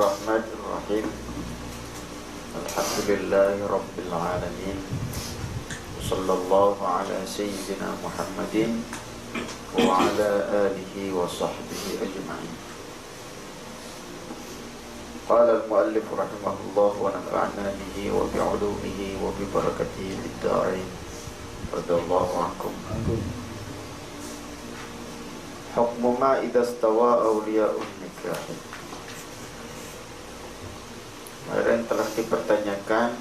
Bismillahirrahmanirrahim. Alhamdulillahi Rabbil Alamin. Sallallahu ala Sayyidina Muhammadin wa ala alihi wa sahbihi ajma'in. Qala al-muallif rahimahullah wa nafa'na bihi wa bi'ulumihi wa bi barakatihi fid dharain. Radallahu ankum. Hukmu ma idza stawa awliya'un nikah. Kemarin telah dipertanyakan,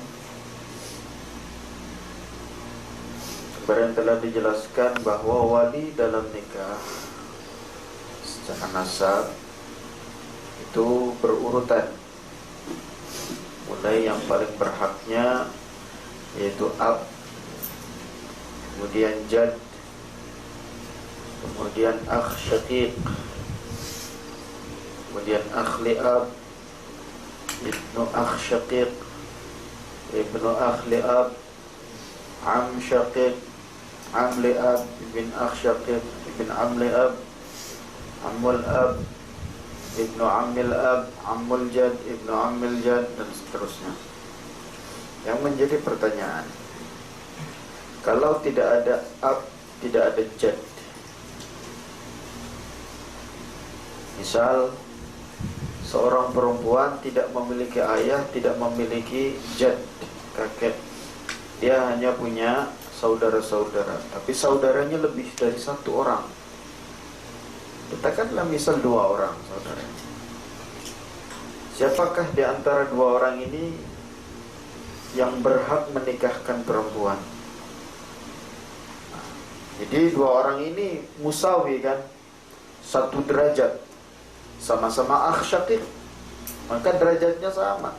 kemarin telah dijelaskan bahwa wali dalam nikah secara nasab itu berurutan. Mulai yang paling berhaknya yaitu ab, kemudian jad, kemudian akh syaqiq, kemudian akh li'ab, ibnu akh syaqiq, ibnu akh li'ab, am syaqiq, am li'ab, ibn akh syaqiq, ibn am li'ab, amul ab, ibnu amil ab, amul jad, ibnu amil jad, dan seterusnya. Yang menjadi pertanyaan, kalau tidak ada ab, tidak ada jad, misal seorang perempuan tidak memiliki ayah, tidak memiliki jad, kakek, dia hanya punya saudara-saudara, tapi saudaranya lebih dari satu orang. Katakanlah misal 2 orang saudaranya. Siapakah di antara 2 orang ini yang berhak menikahkan perempuan? Jadi 2 orang ini musawi kan, satu derajat, sama-sama akh syaqiq, maka derajatnya sama,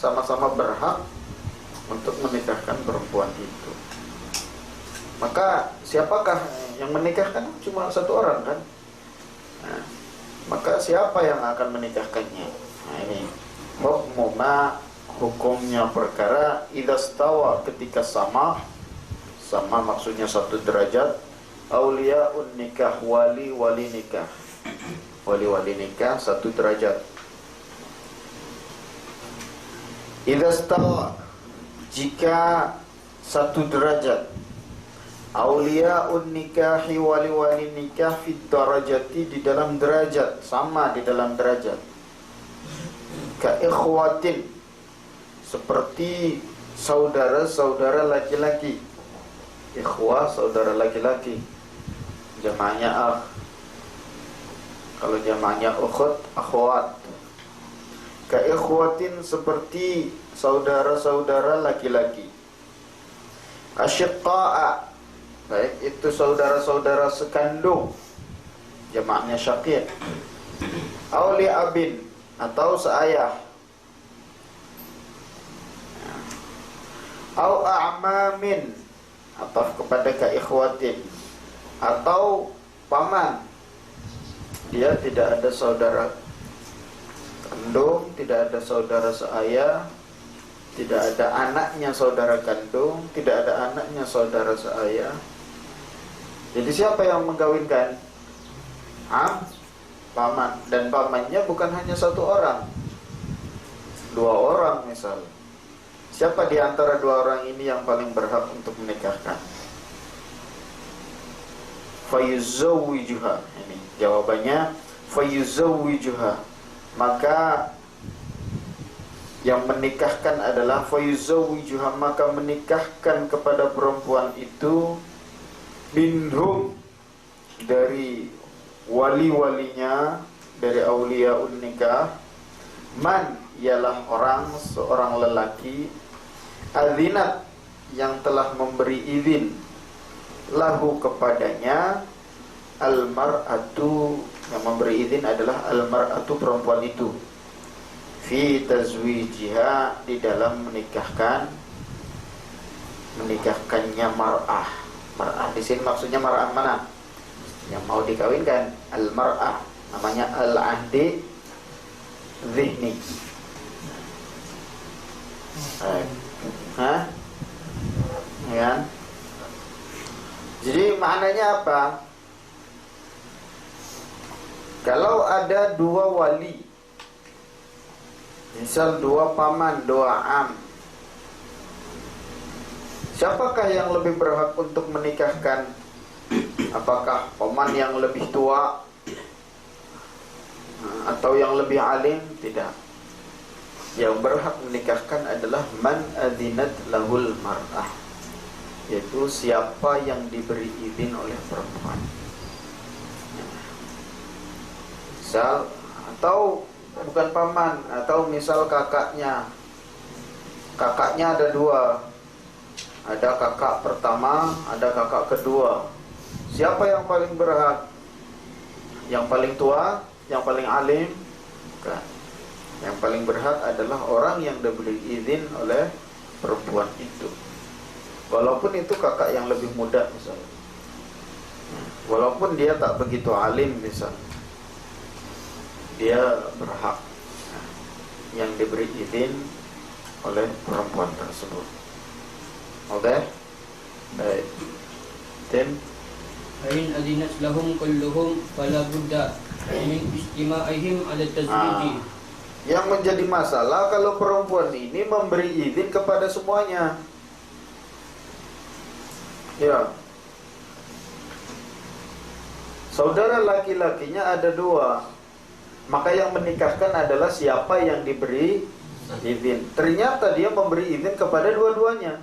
sama-sama berhak untuk menikahkan perempuan itu. Maka siapakah yang menikahkan? Cuma 1 orang kan? Nah, maka siapa yang akan menikahkannya? Nah ini hukumnya perkara idza stawa, ketika sama maksudnya 1 derajat, auliyaun nikah, wali nikah, wali nikah 1 derajat. Idza stawa, jika 1 derajat, auliyaun nikahi, wali nikah fit darajati, di dalam derajat, sama di dalam derajat. Ka ikhwatin, seperti saudara-saudara laki-laki. Ikhwah, saudara laki-laki, jamaknya akh. Kalau jamaknya ukhut, akhwat. Ka ikhwatin, seperti saudara-saudara laki-laki. Asyiqa'a, baik itu saudara-saudara sekandung, jamaknya syaqiq. Auli abin, atau seayah. Au a'mamin, atau kepada ka ikhwatin, atau paman. Dia tidak ada saudara kandung, tidak ada saudara seayah, tidak ada anaknya saudara kandung, tidak ada anaknya saudara seayah. Jadi siapa yang mengkawinkan? Paman. Dan pamannya bukan hanya 1 orang, 2 orang misal. Siapa di antara 2 orang ini yang paling berhak untuk menikahkan? Fayuzawwijuha. Ini jawabannya, fayuzawwijuha. Maka yang menikahkan adalah fayuzawwijuha, maka menikahkan kepada perempuan itu, minhum, dari wali-walinya, dari auliyaun nikah, man, ialah orang, seorang lelaki, adzinat, yang telah memberi izin, lahu, kepadanya, al-mar'atu, yang memberi izin adalah al-mar'atu, perempuan itu, fi tazwijiha, di dalam menikahkannya mar'ah. Mar'ah di sini maksudnya mar'ah mana? Yang mau dikawinkan, al-mar'ah, namanya al-ahdi zihni. Ya. Jadi maknanya apa? Kalau ada 2 wali Misal dua paman, dua am. Siapakah yang lebih berhak untuk menikahkan? Apakah paman yang lebih tua atau yang lebih alim? Tidak. Yang berhak menikahkan adalah man adzinat lahul mar'ah, yaitu siapa yang diberi izin oleh perempuan. Misal, atau bukan paman, atau misal kakaknya ada dua, ada kakak pertama, ada kakak kedua. Siapa yang paling berhak? Yang paling tua, yang paling alim? Bukan. Yang paling berhak adalah orang yang diberi izin oleh perempuan itu, walaupun itu kakak yang lebih muda misalnya, walaupun dia tak begitu alim misalnya, dia berhak yang diberi izin oleh perempuan tersebut. Oke? Baik. Tim. Ain adinat lahum kulluhum fala budda min istima'ihim ala tazwiji. Yang menjadi masalah kalau perempuan ini memberi izin kepada semuanya. Ya. Saudara laki-lakinya ada dua, maka yang menikahkan adalah siapa yang diberi izin. Ternyata dia memberi izin kepada dua-duanya.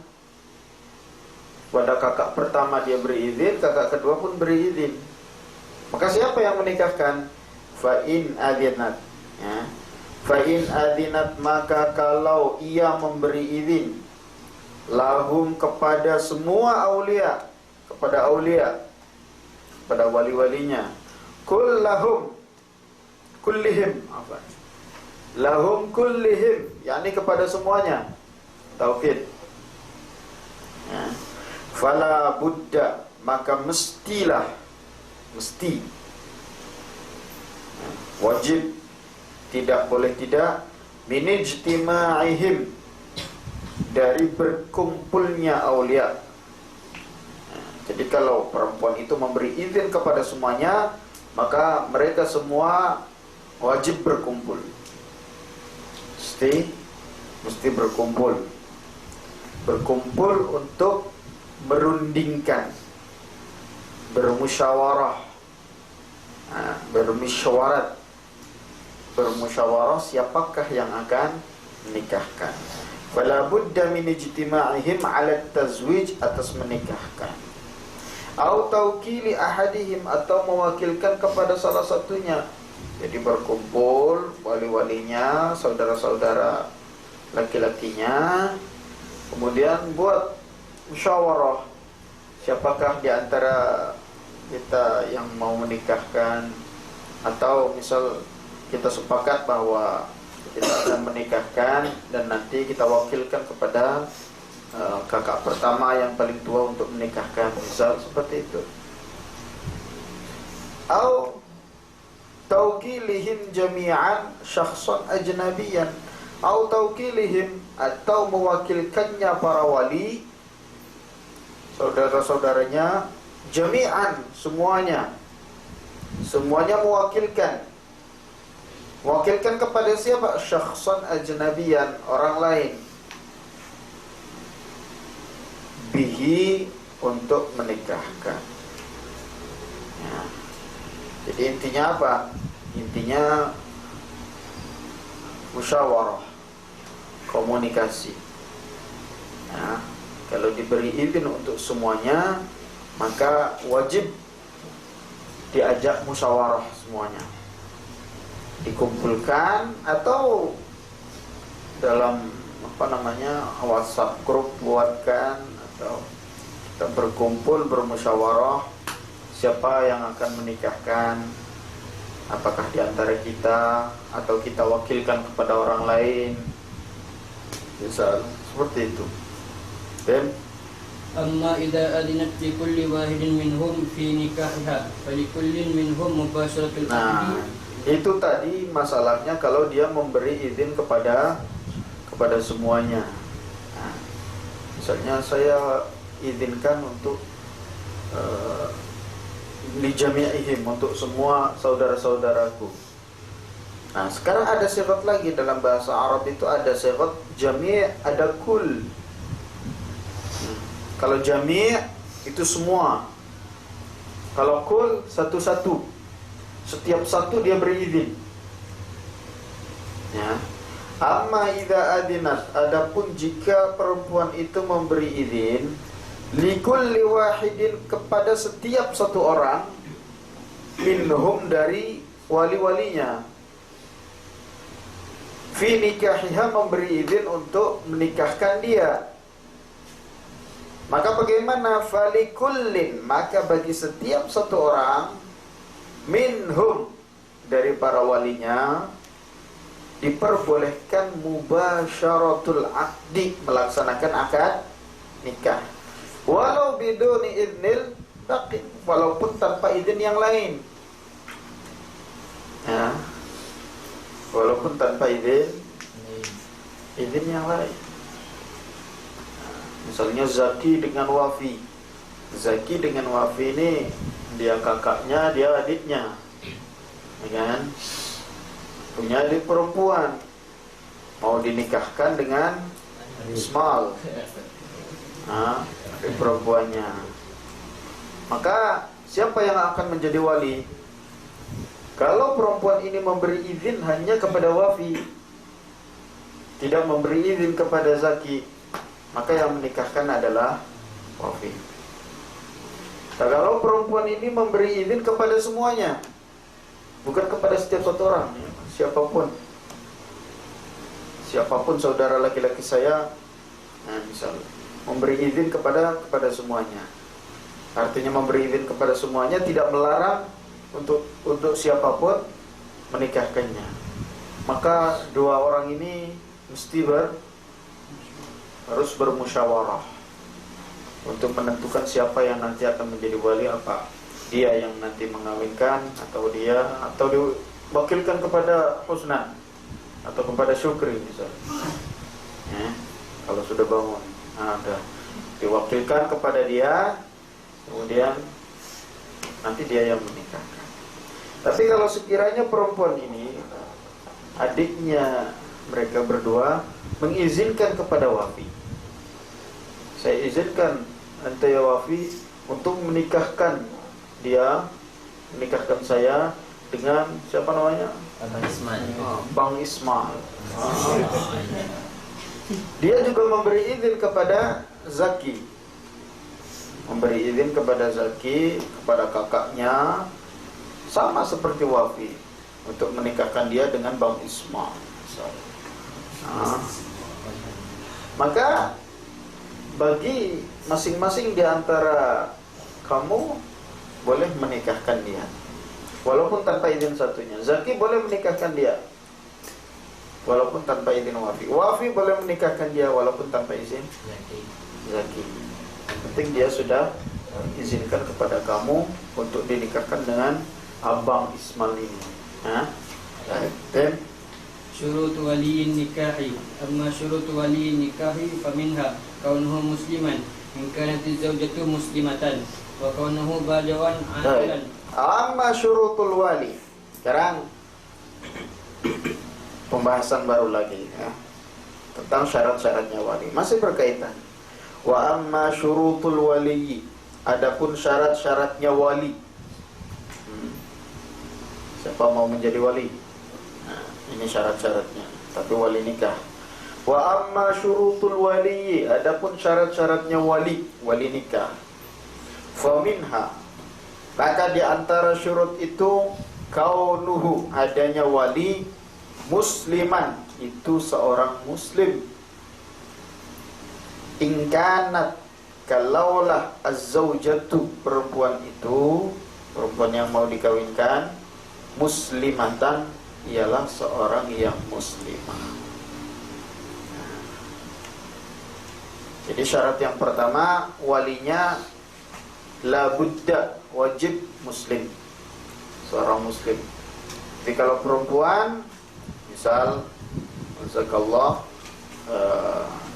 Pada kakak pertama dia beri izin, kakak kedua pun beri izin. Maka siapa yang menikahkan? Fa'in adzinat. Ya. Fa'in adzinat, maka kalau ia memberi izin lahum kepada semua aulia, kepada aulia, kepada wali-walinya, kullahum kullihim, apa? Lahum kullihim, yakni kepada semuanya. Taukid. Ya. Fala budda, maka mestilah, mesti, wajib, tidak boleh tidak, min ijtima'ihim, dari berkumpulnya aulia. Jadi kalau perempuan itu memberi izin kepada semuanya, maka mereka semua wajib berkumpul. Mesti berkumpul. Berkumpul untuk merundingkan, bermusyawarah, bermusyawarah siapakah yang akan menikahkan. Fala budda min ijtima'ihim 'ala tazwij, atas menikahkan. Au tawkili ahadihim, atau mewakilkan kepada salah satunya. Jadi berkumpul wali-walinya, saudara-saudara laki-lakinya, kemudian buat musyawarah, siapakah di antara kita yang mau menikahkan, atau misal kita sepakat bahwa kita akan menikahkan dan nanti kita wakilkan kepada kakak pertama yang paling tua untuk menikahkan, misal seperti itu. Au tawkilihim jami'an syakhsan ajnabiyan, au tawkilihim, atau mewakilkannya para wali, saudara-saudaranya, jami'an, semuanya mewakilkan. Mewakilkan kepada siapa? Syakhsan ajnabiyan, orang lain. Bihi, untuk menikahkan. Ya. Jadi intinya apa? Intinya musyawarah, komunikasi. Ya. Kalau diberi izin untuk semuanya, maka wajib diajak musyawarah semuanya, dikumpulkan, atau dalam WhatsApp grup buatkan, atau kita berkumpul bermusyawarah siapa yang akan menikahkan, apakah di antara kita atau kita wakilkan kepada orang lain, misal seperti itu. Dan Amma idza adinat li kulli wahidin minhum fi nikahiha falikullin minhum mubasharatul nah, aqdi. itu tadi masalahnya kalau dia memberi izin kepada semuanya. Nah, misalnya saya izinkan untuk li jami'ihim, untuk semua saudara-saudaraku. Nah, sekarang ada sigat lagi dalam bahasa Arab itu, ada sigat jami', ada kul. Kalau jami' itu semua. Kalau kul satu-satu. Setiap satu dia berizin. Ya. Amma idza adinat, adapun jika perempuan itu memberi izin likulli wahidin, kepada setiap satu orang, minhum, dari wali-walinya, fi nikahiha, memberi izin untuk menikahkan dia. Maka bagaimana? Falikullin, maka bagi setiap satu orang, minhum, dari para walinya, diperbolehkan mubasyaratul aqdi, melaksanakan akad nikah, walau biduni idnil baqi, walaupun tanpa izin yang lain. Ya. Walaupun tanpa izin yang lain. Misalnya Zaki dengan Wafi. Zaki dengan Wafi ini, dia kakaknya, dia adiknya, ya kan? Punya adik perempuan, mau dinikahkan dengan Ismail, adik perempuannya. Maka siapa yang akan menjadi wali? Kalau perempuan ini memberi izin hanya kepada Wafi, tidak memberi izin kepada Zaki, maka yang menikahkan adalah Wafi. Nah, kalau perempuan ini memberi izin kepada semuanya, bukan kepada setiap satu orang, siapapun saudara laki-laki saya, nah, misal memberi izin kepada semuanya, artinya memberi izin kepada semuanya, tidak melarang untuk siapapun menikahkannya. Maka dua orang ini mesti harus bermusyawarah untuk menentukan siapa yang nanti akan menjadi wali, apa dia yang nanti mengawinkan, atau diwakilkan kepada Husnan atau kepada Syukri misalnya. Kalau sudah bangun, ada diwakilkan kepada dia, kemudian nanti dia yang menikahkan. Tapi kalau sekiranya perempuan ini, adiknya mereka berdua mengizinkan kepada Wafi, saya izinkan ente ya Wafi untuk menikahkan saya dengan siapa namanya? Bang Ismail. Dia juga memberi izin kepada Zaki, kepada kakaknya, sama seperti Wafi, untuk menikahkan dia dengan Bang Ismail. Maka bagi masing-masing di antara kamu boleh menikahkan dia, walaupun tanpa izin satunya. Zaki boleh menikahkan dia, walaupun tanpa izin Wafi. Wafi boleh menikahkan dia, walaupun tanpa izin Zaki. Yang penting dia sudah izinkan kepada kamu untuk dinikahkan dengan Abang Ismail ini. Syurut waliyin nikahi. Amma syurut waliyin nikahi faminha kaunuhu musliman, in kanat az-zawjatu muslimatan, wa kaunuhu baligan aqilan. Amma syurutul wali. Sekarang pembahasan baru lagi, ya, tentang syarat-syaratnya wali. Masih berkaitan. Wa amma syurutul wali. Adapun syarat-syaratnya wali. Siapa mau menjadi wali? Nah, ini syarat-syaratnya. Tapi wali nikah. Wa amma syurutul wali. Adapun syarat-syaratnya wali nikah. Faminha, maka di antara syurut itu kaunuhu, adanya wali, musliman, itu seorang muslim. Ingkanat, kalaulah az-zawjatu, perempuan yang mau dikawinkan, muslimatan, ialah seorang yang muslimah. Jadi syarat yang pertama, walinya la budda, wajib muslim, seorang muslim. Jadi kalau perempuan, misal jazakallah,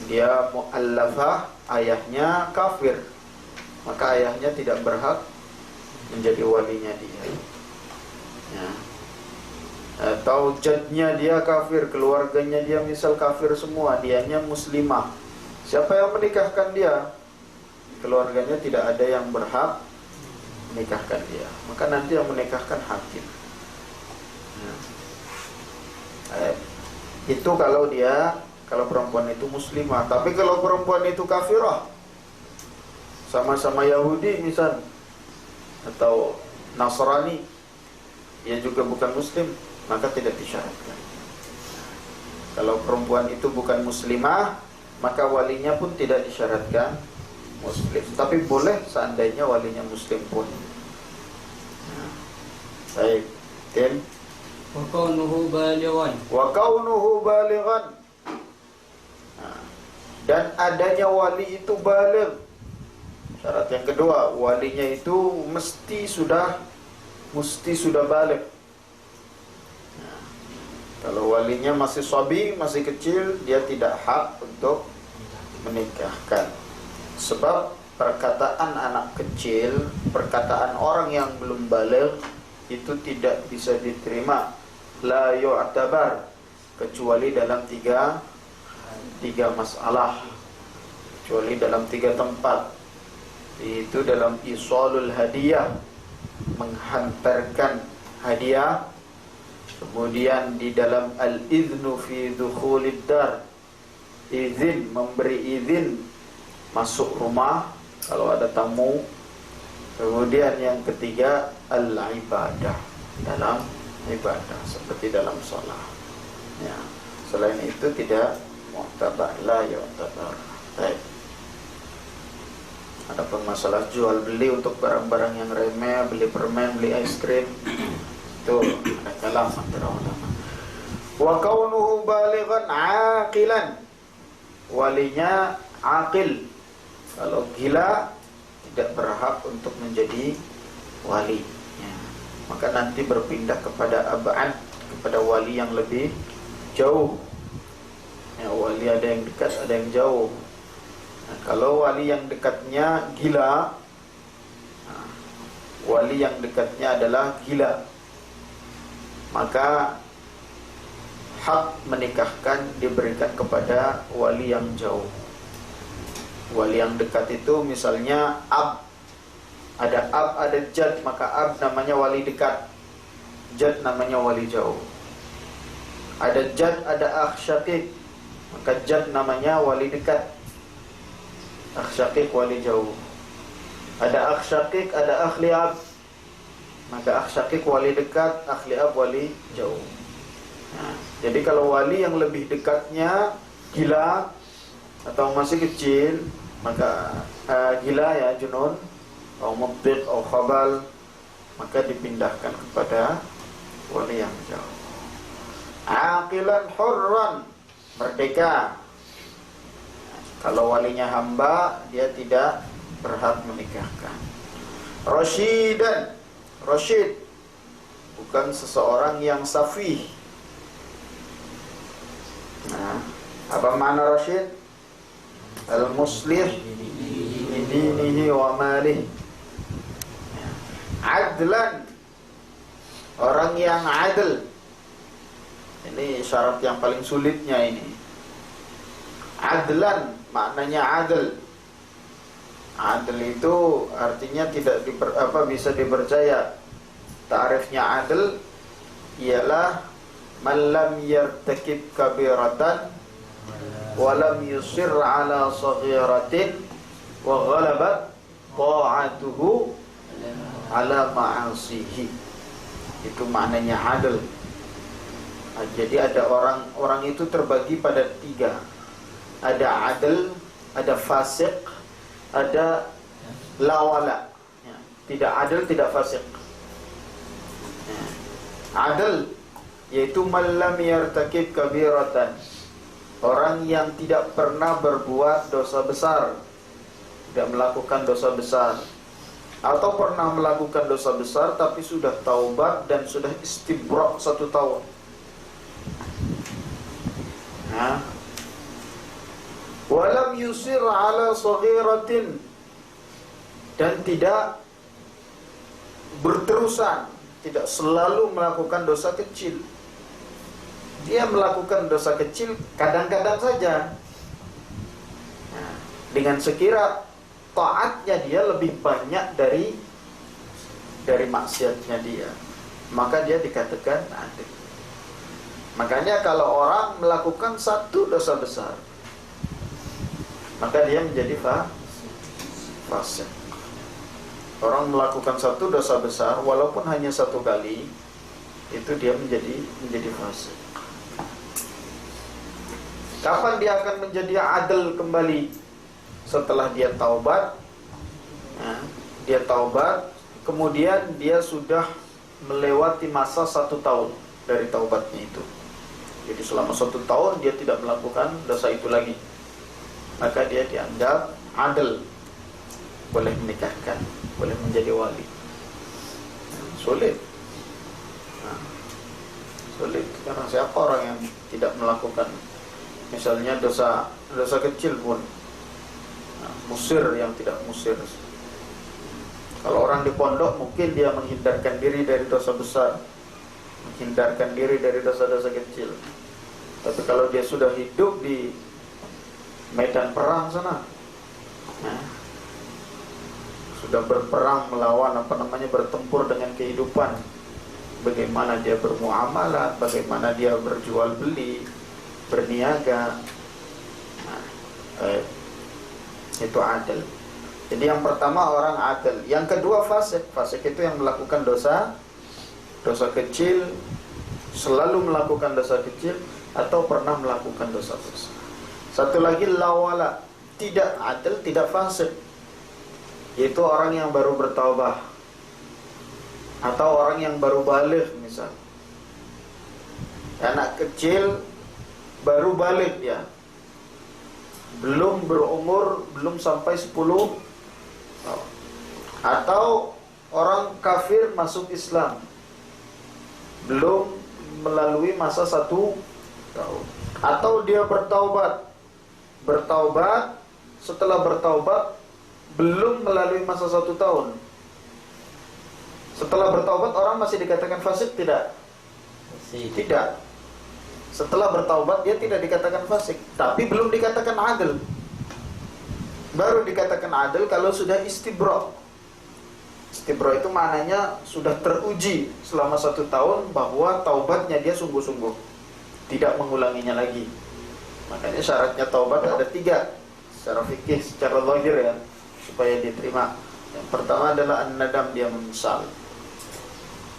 dia mu'allafah, ayahnya kafir, maka ayahnya tidak berhak menjadi walinya dia. Ya. atau jadnya dia kafir, keluarganya dia misal kafir semua, dianya muslimah. Siapa yang menikahkan dia? Keluarganya tidak ada yang berhak menikahkan dia. Maka nanti yang menikahkan hakim. Itu kalau perempuan itu muslimah. Tapi kalau perempuan itu kafirah, sama-sama Yahudi misal, atau Nasrani, dia juga bukan muslim, maka tidak disyaratkan. Kalau perempuan itu bukan muslimah, maka walinya pun tidak disyaratkan muslim. Tapi boleh seandainya walinya muslim pun. Baik, Tim. Wa kaunuhu balighan. Wa kaunuhu balighan. Dan adanya wali itu baligh. Syarat yang kedua, walinya itu mesti sudah baligh. Kalau walinya masih sabi, masih kecil, dia tidak hak untuk menikahkan. Sebab perkataan anak kecil, perkataan orang yang belum baligh itu tidak bisa diterima, la yu'tabar, kecuali dalam tiga masalah, kecuali dalam 3 tempat. Itu dalam isalul hadiah, menghantarkan hadiah. Kemudian di dalam al-idhnu fi dukhulid dar, izin, memberi izin masuk rumah kalau ada tamu. Kemudian yang ketiga al-ibadah, dalam ibadah seperti dalam sholat. Ya. Selain itu tidak mu'tabar, la yu'tabar. Baik. Adapun masalah jual beli untuk barang-barang yang remeh, beli permen, beli es krim, itu ada kalam antara ulama. Wa kaunuhu balighan aqilan, walinya aqil. Kalau gila tidak berhak untuk menjadi wali. Ya. Maka nanti berpindah kepada ab'ad, kepada wali yang lebih jauh. Ya, wali ada yang dekat, ada yang jauh. Nah, kalau wali yang dekatnya gila, wali yang dekatnya adalah gila, maka hak menikahkan diberikan kepada wali yang jauh. Wali yang dekat itu misalnya ab, ada jad, maka ab namanya wali dekat, jad namanya wali jauh. Ada jad, ada akh syaqiq, maka jad namanya wali dekat, akh syaqiq wali jauh. Ada akh syaqiq, ada akh li'ab, maka akh syaqiq wali dekat, akh li'ab wali jauh. Nah, jadi kalau wali yang lebih dekatnya gila atau masih kecil, maka gila ya, junun atau mubtiq atau khabal, maka dipindahkan kepada wali yang jauh. Aqilan hurran, merdeka. Kalau walinya hamba, dia tidak berhak menikahkan. Rasyidan, rasyid, bukan seseorang yang safih. Nah, apa makna rasyid? Al-muslih bidinihi wa malih. Adlan, orang yang adil. Ini syarat yang paling sulitnya ini. Adlan, maknanya adil. Adil itu artinya tidak bisa dipercaya. Ta'rifnya adil ialah man lam yartakib kabiratan wa lam yusir ala saghiratin wa ghalabat ta'atuhu ala ma'asihi. Itu maknanya adil. Jadi ada orang itu terbagi pada 3. Ada adil, ada fasik, ada lawala. Ya, tidak adil, tidak fasik. Ya. Adil yaitu man lam yartakib kabiratan, orang yang tidak pernah berbuat dosa besar, tidak melakukan dosa besar, atau pernah melakukan dosa besar tapi sudah taubat dan sudah istibra' 1 tahun. Nah, walam yusir ala saghiratin, dan tidak berterusan, tidak selalu melakukan dosa kecil. Dia melakukan dosa kecil kadang-kadang saja. Nah, dengan sekira taatnya dia lebih banyak dari maksiatnya dia, maka dia dikatakan adil. Makanya kalau orang melakukan satu dosa besar, maka dia menjadi fasik. Orang melakukan satu dosa besar walaupun hanya satu kali, itu dia menjadi fasik. Kapan dia akan menjadi adil kembali? Setelah dia taubat. Nah, dia taubat, kemudian dia sudah melewati masa 1 tahun dari taubatnya itu. Jadi selama 1 tahun dia tidak melakukan dosa itu lagi, maka dia dianggap adil, boleh menikahkan, boleh menjadi wali. Sulit. Sulit karena siapa orang yang tidak melakukan, misalnya dosa kecil pun, musir yang tidak musir. Kalau orang di pondok mungkin dia menghindarkan diri dari dosa besar, menghindarkan diri dari dosa-dosa kecil. Tapi kalau dia sudah hidup di medan perang sana, sudah berperang melawan bertempur dengan kehidupan, bagaimana dia bermuamalah, bagaimana dia berjual beli, berniaga, itu adil. Jadi yang pertama orang adil, yang kedua fasik. Fasik itu yang melakukan dosa kecil, selalu melakukan dosa kecil, atau pernah melakukan dosa besar. Satu lagi lawala, tidak adil, tidak fasik, yaitu orang yang baru bertaubat atau orang yang baru balik. Misal anak kecil baru balik, ya, belum berumur, belum sampai 10 tahun. Atau orang kafir masuk Islam, belum melalui masa 1 tahun. Atau dia bertaubat, setelah bertaubat belum melalui masa 1 tahun. Setelah bertaubat orang masih dikatakan fasik tidak? Tidak. Setelah bertaubat dia tidak dikatakan fasik, tapi belum dikatakan adil. Baru dikatakan adil kalau sudah istibra. Istibra itu maknanya sudah teruji selama 1 tahun bahwa taubatnya dia sungguh-sungguh, tidak mengulanginya lagi. Makanya syaratnya taubat ada 3 secara fikih, secara zahir, ya, supaya diterima. Yang pertama adalah an-nadam, dia menyesal.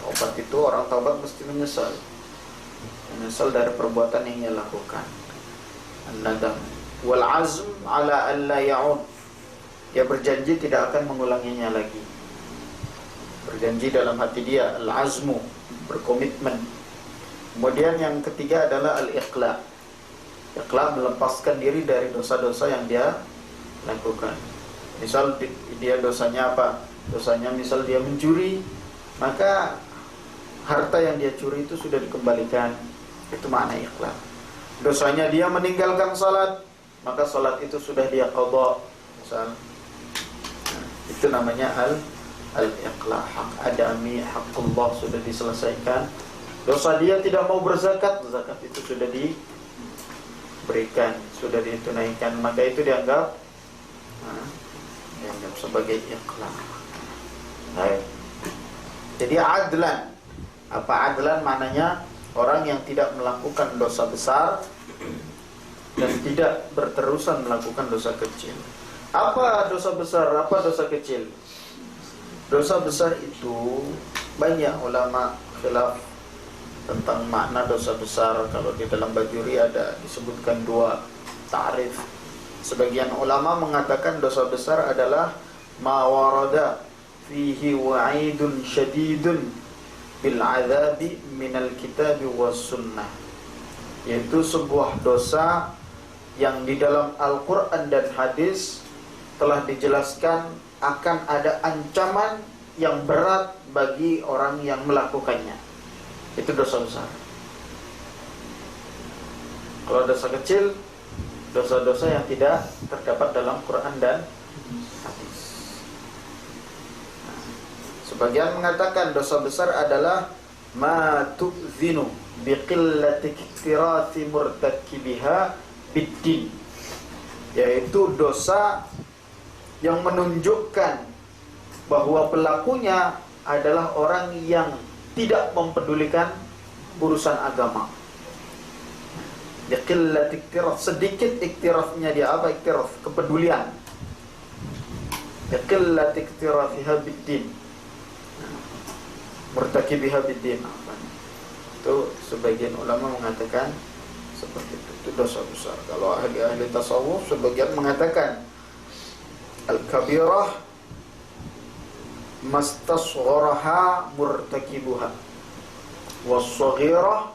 Taubat itu, orang taubat mesti menyesal dari perbuatan yang dia lakukan. An-nadam wal azm ala an la ya'ud, dia berjanji tidak akan mengulanginya lagi. Berjanji dalam hati dia, al-azmu, berkomitmen. Kemudian yang ketiga adalah al-iqla. Iqla, melepaskan diri dari dosa-dosa yang dia lakukan. Misal dia dosanya apa? Dosanya misal dia mencuri, maka harta yang dia curi itu sudah dikembalikan. Itu makna ikhlas. Dosanya dia meninggalkan salat, maka salat itu sudah dia qadha. Misal, itu namanya al-ikhlas. Hak adami, hakullah sudah diselesaikan. Dosa dia tidak mau berzakat, zakat itu sudah diberikan, sudah ditunaikan, maka itu dianggap sebagai ikhlas. Baik. Jadi adlan. Apa adlan? Maknanya orang yang tidak melakukan dosa besar dan tidak berterusan melakukan dosa kecil. Apa dosa besar? Apa dosa kecil? Dosa besar itu banyak ulama khilaf tentang makna dosa besar. Kalau di dalam Bajuri ada disebutkan 2 ta'rif. Sebagian ulama mengatakan dosa besar adalah ma warada fihi wa'idun syadidun bil azabi minal kitabi was sunnah, yaitu sebuah dosa yang di dalam Al-Quran dan hadis telah dijelaskan akan ada ancaman yang berat bagi orang yang melakukannya. Itu dosa besar. Kalau dosa kecil, dosa-dosa yang tidak terdapat dalam Quran dan hadis. Sebagian mengatakan dosa besar adalah ma tu'zinu biqillati iktirafi murtakibiha biddin, yaitu dosa yang menunjukkan bahwa pelakunya adalah orang yang tidak mempedulikan urusan agama. Biqillati iktiraf, sedikit iktirafnya dia. Apa iktiraf? Kepedulian. Biqillati iktirafiha biddin, murtakibiha biddin. Itu sebagian ulama mengatakan seperti itu dosa besar. Kalau ahli tasawuf sebagian mengatakan al-kabirah mastasgharaha murtakibuha was-saghirah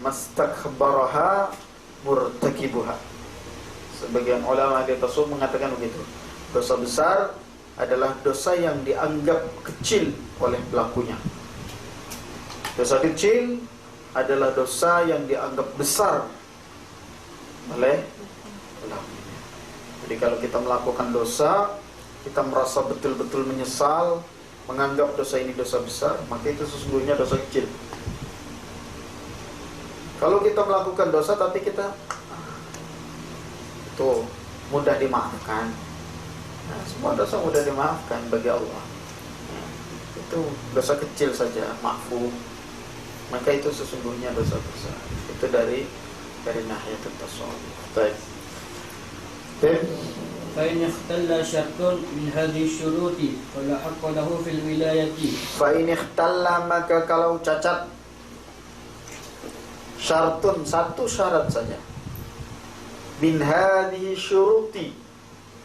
mastakbaraha murtakibuha. Sebagian ulama ahli tasawuf mengatakan begitu. Dosa besar adalah dosa yang dianggap kecil oleh pelakunya. Dosa kecil adalah dosa yang dianggap besar oleh pelakunya. Jadi kalau kita melakukan dosa, kita merasa betul-betul menyesal, menganggap dosa ini dosa besar, maka itu sesungguhnya dosa kecil. Kalau kita melakukan dosa tapi kita itu mudah dimaafkan, nah, semua dosa mudah dimaafkan bagi Allah. Itu dosa kecil saja, maafu. Maka itu sesungguhnya dosa besar. Itu dari nahiyatut tasawuf. Baik. فإن اختل شرط من هذه الشروط فلا حق له في الولاية. فإن اختل, maka kalau cacat syartun, satu syarat saja, min hadhihi syuruti,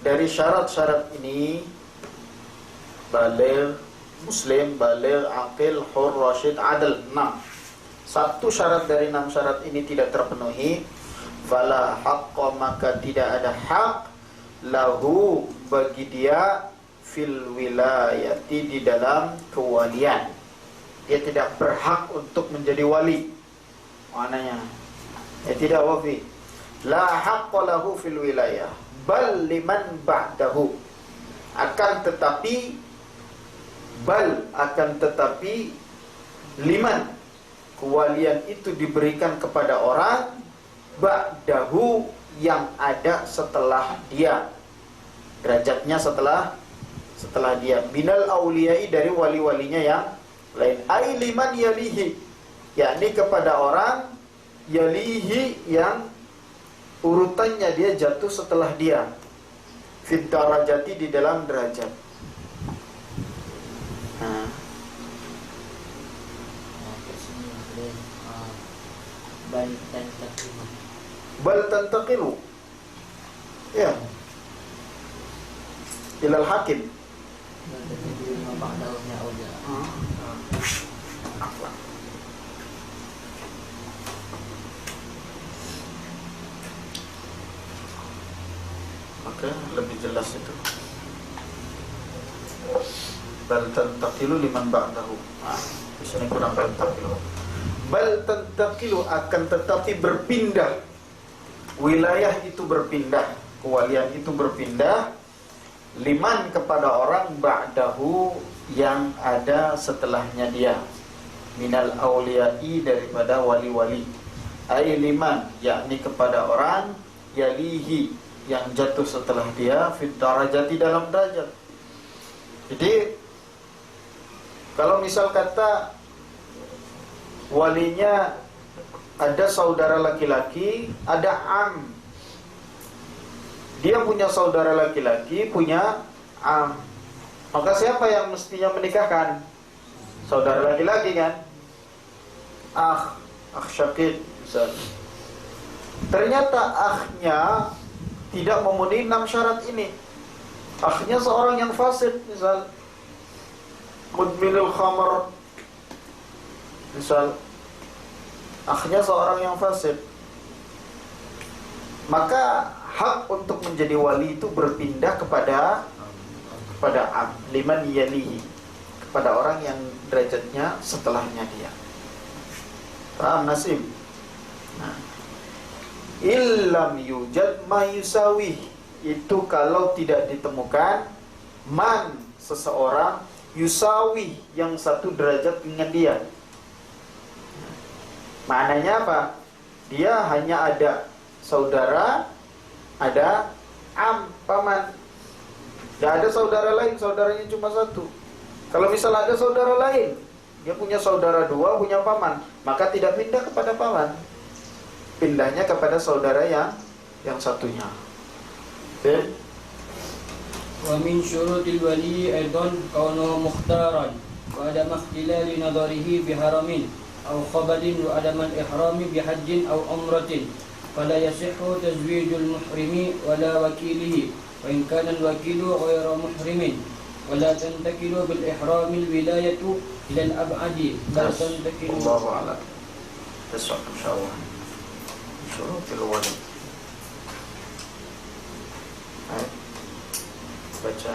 dari syarat-syarat ini, baligh, muslim, baligh, aqil, hur, rasyid, adil, 6. Satu syarat dari 6 syarat ini tidak terpenuhi, fala haqqa, maka tidak ada hak lahu bagi dia fil wilayati, di dalam kewalian. Dia tidak berhak untuk menjadi wali. Maknanya tidak wafi. La haqqa lahu fil wilayah bal liman ba'dahu. Akan tetapi liman, kewalian itu diberikan kepada orang ba'dahu, yang ada setelah dia, derajatnya setelah dia, minal auliyai, dari wali-walinya yang lain. Ai liman yalihi, yakni kepada orang yalihi yang urutannya dia jatuh setelah dia, fit darajati, di dalam derajat. Nah, bal tantaqilu, ya, ilal hakim. Maka lebih jelas itu. Bal tantaqilu liman ba'dahu. Di sini kurang tantaqilu. Bal tantaqilu, akan tetapi berpindah. Wilayah itu berpindah, kewalian itu berpindah, liman, kepada orang ba'dahu, yang ada setelahnya dia, minal auliyai, daripada wali-wali. Ai liman, yakni kepada orang yalihi, yang jatuh setelah dia, fit darajati, dalam derajat. Jadi kalau misal kata walinya ada saudara laki-laki, ada am, dia punya saudara laki-laki, punya am, maka siapa yang mestinya menikahkan? Saudara laki-laki kan? Akh syaqiq misal. Ternyata akhnya tidak memenuhi 6 syarat ini. Akhnya seorang yang fasik, misal mudminul khamar, misal akhnya seorang yang fasik, maka hak untuk menjadi wali itu berpindah kepada liman yalihi, kepada orang yang derajatnya setelahnya dia. Paham Nasim? Nah, illam yujad ma yusawi, itu kalau tidak ditemukan man, seseorang, yusawi, yang satu derajat dengan dia. Maknanya apa? Dia hanya ada saudara, ada paman. Tidak ada saudara lain, saudaranya cuma satu. Kalau misalnya ada saudara lain, dia punya saudara dua, punya paman, maka tidak pindah kepada paman, pindahnya kepada saudara yang satunya. Okay? Wa min syurutil wali aidan kaunuhu mukhtaran wa adam ikhtilal nadharihi bi haramin aw khabalin wa adam al-ihrami bi hajjin aw umratin fala yasihhu tazwijul muhrimi wala wakilihi wa in kana al-wakilu ghayra muhrimin wala tantakilu bil ihramil wilayatu ila al-ab'adi bal tantakilu. Allahu a'lam. Besok insyaallah. Syurutil wali. Baca